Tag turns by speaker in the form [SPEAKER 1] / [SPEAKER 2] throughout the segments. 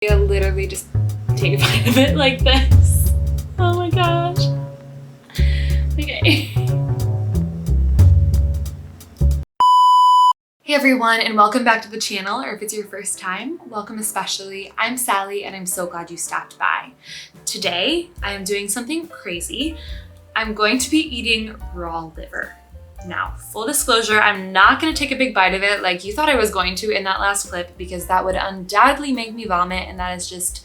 [SPEAKER 1] I literally just take a bite of it like this. Oh my gosh. Okay. Hey everyone, and welcome back to the channel, or if it's your first time, welcome especially. I'm Sally, and I'm so glad you stopped by. Today, I am doing something crazy. I'm going to be eating raw liver. Now, full disclosure, I'm not gonna take a big bite of it like you thought I was going to in that last clip, because that would undoubtedly make me vomit, and that is just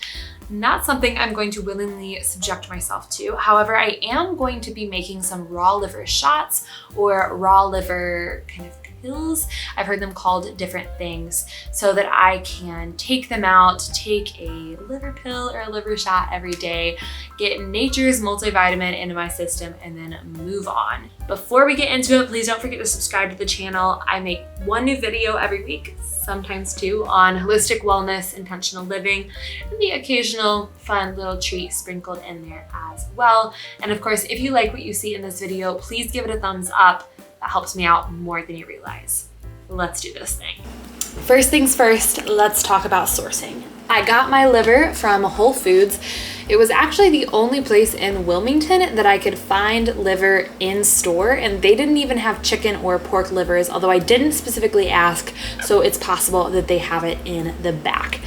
[SPEAKER 1] not something I'm going to willingly subject myself to. However, I am going to be making some raw liver shots or raw liver kind of pills. I've heard them called different things, so that I can take them out, take a liver pill or a liver shot every day, get nature's multivitamin into my system, and then move on. Before we get into it, please don't forget to subscribe to the channel. I make one new video every week, sometimes two, on holistic wellness, intentional living, and the occasional fun little treat sprinkled in there as well. And of course, if you like what you see in this video, please give it a thumbs up. That helps me out more than you realize. Let's do this thing. First things first, let's talk about sourcing. I got my liver from Whole Foods. It was actually the only place in Wilmington that I could find liver in store, and they didn't even have chicken or pork livers, although I didn't specifically ask, so it's possible that they have it in the back.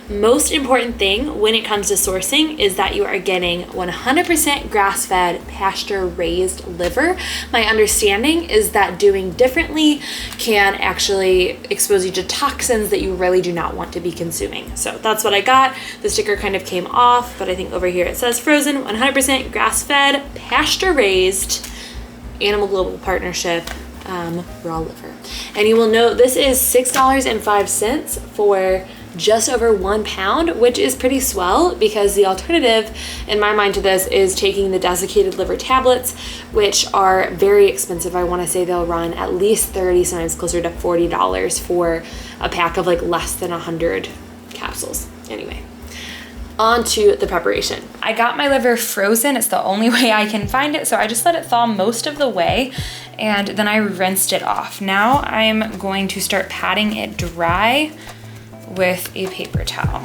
[SPEAKER 1] Most important thing when it comes to sourcing is that you are getting 100% grass-fed, pasture-raised liver. My understanding is that doing differently can actually expose you to toxins that you really do not want to be consuming. So that's what I got. The sticker kind of came off, but I think over here it says frozen, 100% grass-fed, pasture-raised, Animal Global Partnership, raw liver. And you will note this is $6.05 for just over 1 pound, which is pretty swell, because the alternative in my mind to this is taking the desiccated liver tablets, which are very expensive. I want to say they'll run at least $30, sometimes closer to $40 for a pack of like less than 100 capsules. Anyway, on to the preparation. I got my liver frozen. It's the only way I can find it, so I just let it thaw most of the way, and then I rinsed it off. Now I'm going to start patting it dry with a paper towel.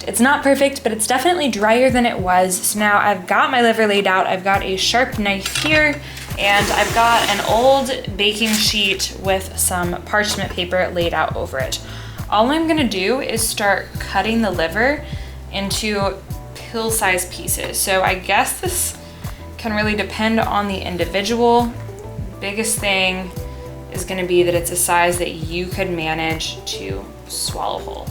[SPEAKER 1] It's not perfect, but it's definitely drier than it was. So now I've got my liver laid out. I've got a sharp knife here, and I've got an old baking sheet with some parchment paper laid out over it. All I'm gonna do is start cutting the liver into pill-sized pieces. So I guess this can really depend on the individual. Biggest thing is going to be that it's a size that you could manage to swallow whole.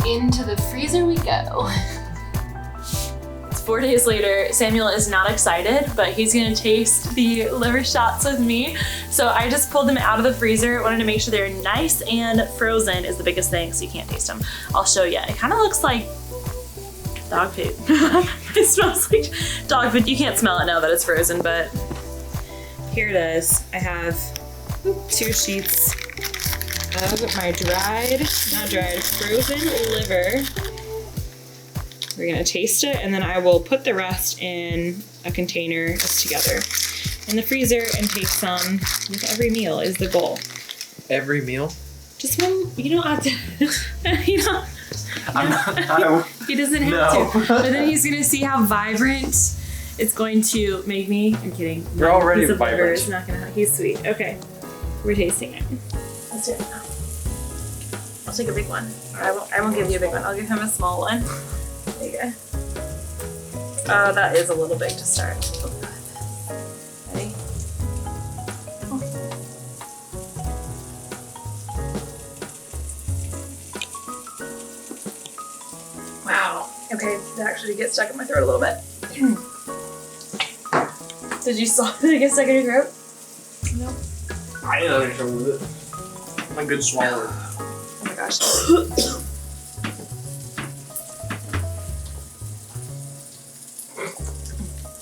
[SPEAKER 1] Into the freezer we go. It's 4 days later. Samuel is not excited, but he's gonna taste the liver shots with me. So I just pulled them out of the freezer. Wanted to make sure they're nice and frozen is the biggest thing, so you can't taste them. I'll show you. It kind of looks like dog food. It smells like dog food. You can't smell it now that it's frozen, but here it is. I have 2 sheets of my frozen liver. We're gonna taste it, and then I will put the rest in a container just together in the freezer and take some with every meal is the goal.
[SPEAKER 2] Every meal?
[SPEAKER 1] Just one. You don't have to. You know. He doesn't have to. But then he's gonna see how vibrant it's going to make me. I'm kidding.
[SPEAKER 2] You're already vibrant.
[SPEAKER 1] It's not gonna. He's sweet. Okay, we're tasting it. Let's do it now. I'll take a big one. Or I won't give you a big one. I'll give him a small one. There you go. Oh, that is a little big to start. Oh, God. Ready? Oh. Wow. Okay, that actually Did it get stuck in my throat a little bit? Did it get stuck in your throat? No.
[SPEAKER 2] I didn't have any trouble with it. I'm a good swallower.
[SPEAKER 1] Oh my gosh.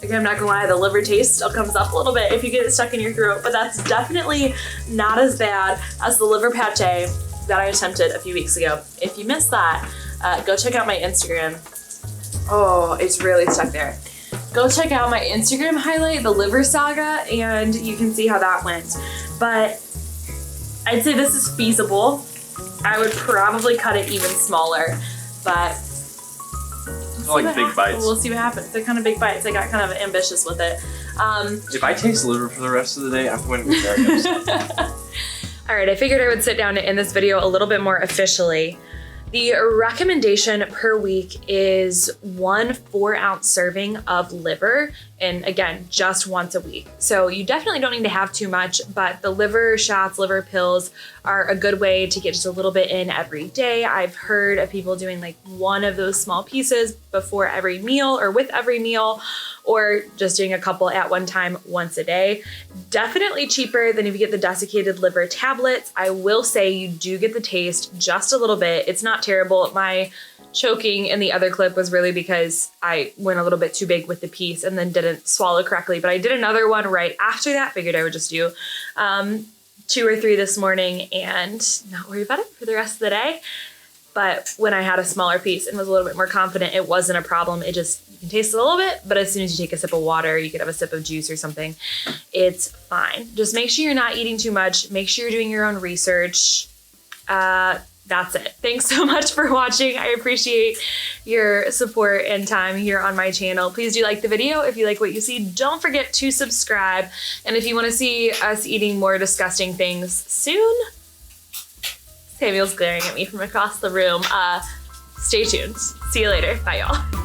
[SPEAKER 1] Again, I'm not gonna lie, the liver taste still comes up a little bit if you get it stuck in your throat, but that's definitely not as bad as the liver pate that I attempted a few weeks ago. If you missed that, go check out my Instagram. Oh, it's really stuck there. Go check out my Instagram highlight, the liver saga, and you can see how that went. But I'd say this is feasible. I would probably cut it even smaller, but
[SPEAKER 2] Like big bites.
[SPEAKER 1] we'll see what happens. They're kind of big bites. I got kind of ambitious with it.
[SPEAKER 2] If I taste liver for the rest of the day, I'm going to be very upset.
[SPEAKER 1] All right, I figured I would sit down to end this video a little bit more officially. The recommendation per week is 1 4-ounce serving of liver, and again, just once a week. So you definitely don't need to have too much, but the liver shots, liver pills are a good way to get just a little bit in every day. I've heard of people doing like 1 of those small pieces before every meal or with every meal, or just doing a couple at one time once a day. Definitely cheaper than if you get the desiccated liver tablets. I will say you do get the taste just a little bit. It's not terrible. My choking in the other clip was really because I went a little bit too big with the piece and then didn't swallow correctly. But I did another one right after that. Figured I would just do 2 or 3 this morning and not worry about it for the rest of the day. But when I had a smaller piece and was a little bit more confident, it wasn't a problem. It just, you can taste it a little bit, but as soon as you take a sip of water, you could have a sip of juice or something, it's fine. Just make sure you're not eating too much. Make sure you're doing your own research. That's it. Thanks so much for watching. I appreciate your support and time here on my channel. Please do like the video. If you like what you see, don't forget to subscribe. And if you want to see us eating more disgusting things soon, Samuel's glaring at me from across the room. Stay tuned. See you later. Bye, y'all.